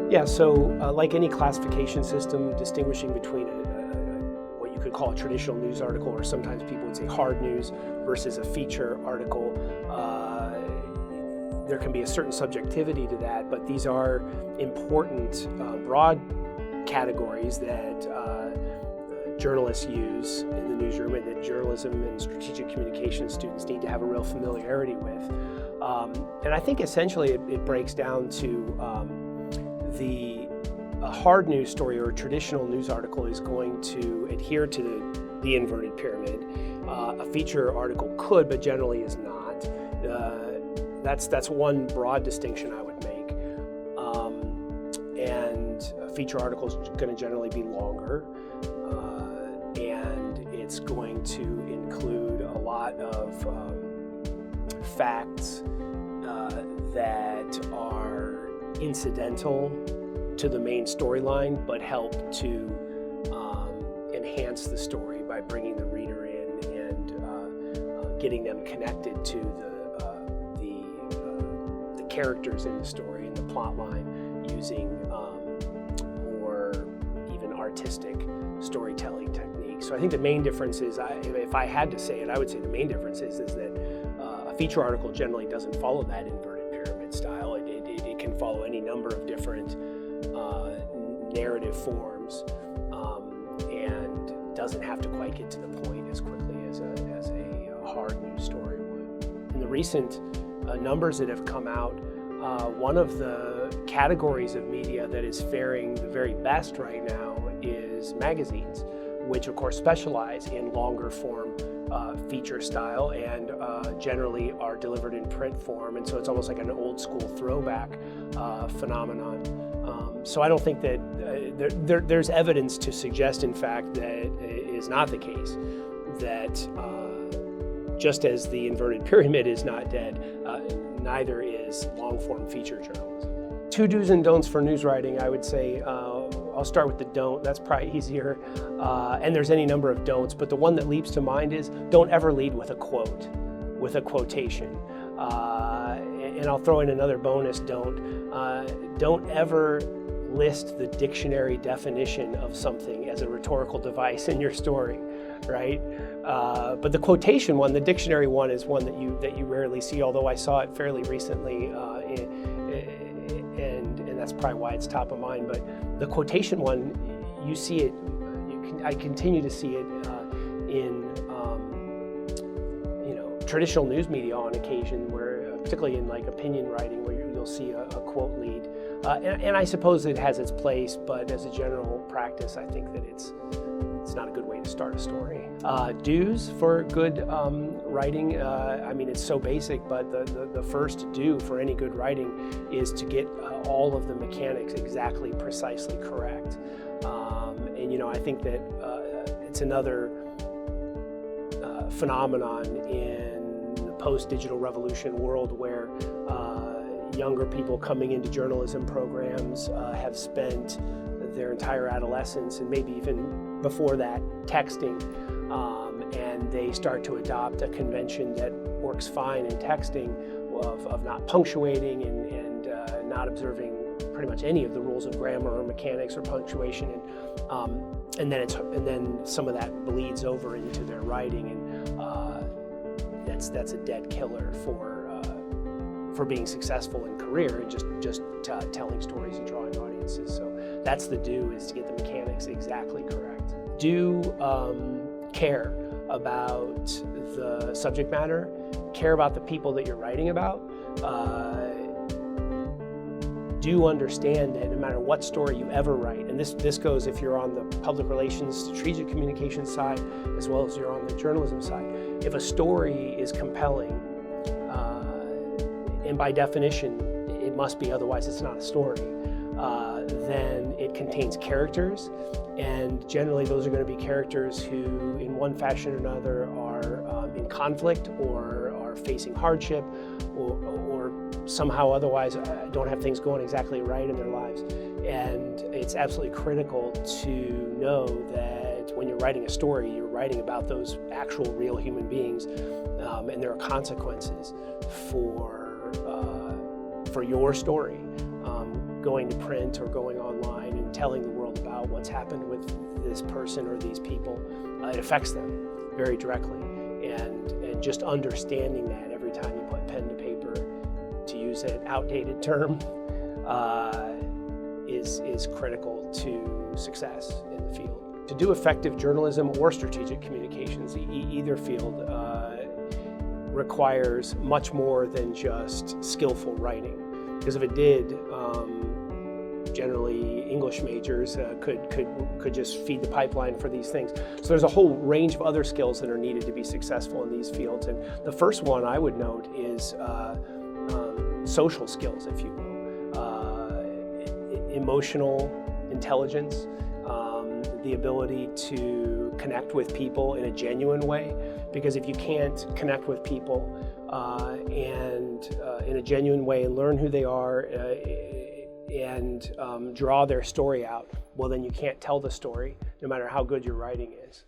Yeah, so like any classification system, distinguishing between what you could call a traditional news article, or sometimes people would say hard news, versus a feature article, there can be a certain subjectivity to that, but these are important, broad categories that journalists use in the newsroom, and that journalism and strategic communication students need to have a real familiarity with. And I think essentially it breaks down to a hard news story or a traditional news article is going to adhere to the inverted pyramid. A feature article could, but generally is not. That's one broad distinction I would make. And a feature article is going to generally be longer, and it's going to include a lot of facts that are incidental to the main storyline, but help to enhance the story by bringing the reader in and getting them connected to the characters in the story and the plot line, using more even artistic storytelling techniques. So I think the main difference is, if I had to say it, I would say the main difference is that a feature article generally doesn't follow that inverted pyramid style. It can follow any number of different narrative forms, and doesn't have to quite get to the point as quickly as a hard news story would. In the recent numbers that have come out, one of the categories of media that is faring the very best right now is magazines, which of course specialize in longer form feature style and generally are delivered in print form, and so it's almost like an old school throwback phenomenon. So I don't think that there's evidence to suggest, in fact, that it is not the case, that just as the inverted pyramid is not dead, neither is long-form feature journalism. 2 do's and don'ts for news writing, I would say. I'll start with the don't. That's probably easier. And there's any number of don'ts, but the one that leaps to mind is don't ever lead with a quote, with a quotation. And I'll throw in another bonus don't. Don't ever list the dictionary definition of something as a rhetorical device in your story, right? But the quotation one, the dictionary one, is one that you rarely see, although I saw it fairly recently, and that's probably why it's top of mind. But the quotation one, you see it. I continue to see it in traditional news media on occasion, where particularly in like opinion writing, where you'll see a quote lead. And I suppose it has its place, but as a general practice, I think that it's not a good way to start a story. Do's for good writing, I mean, it's so basic, but the first do for any good writing is to get all of the mechanics exactly, precisely correct. And I think that it's another phenomenon in the post-digital revolution world where younger people coming into journalism programs have spent their entire adolescence, and maybe even before that, texting, and they start to adopt a convention that works fine in texting of not punctuating and not observing pretty much any of the rules of grammar or mechanics or punctuation, and then some of that bleeds over into their writing, and that's a dead killer for being successful in career and just telling stories and drawing audiences. So that's the do, is to get the mechanics exactly correct. Do care about the subject matter, care about the people that you're writing about. Do understand that no matter what story you ever write, and this goes if you're on the public relations, strategic communication side, as well as you're on the journalism side. If a story is compelling, and by definition it must be, otherwise it's not a story, then it contains characters, and generally those are going to be characters who in one fashion or another are in conflict or are facing hardship or somehow otherwise don't have things going exactly right in their lives. And it's absolutely critical to know that when you're writing a story, you're writing about those actual real human beings, and there are consequences for your story. going to print or going online and telling the world about what's happened with this person or these people. It affects them very directly, and just understanding that every time you put pen to paper, to use an outdated term, is critical to success in the field. To do effective journalism or strategic communications, either field requires much more than just skillful writing. Because if it did, generally English majors could just feed the pipeline for these things. So there's a whole range of other skills that are needed to be successful in these fields. And the first one I would note is social skills, if you will. Emotional intelligence, the ability to connect with people in a genuine way. Because if you can't connect with people and in a genuine way and learn who they are and draw their story out, well, then you can't tell the story, no matter how good your writing is.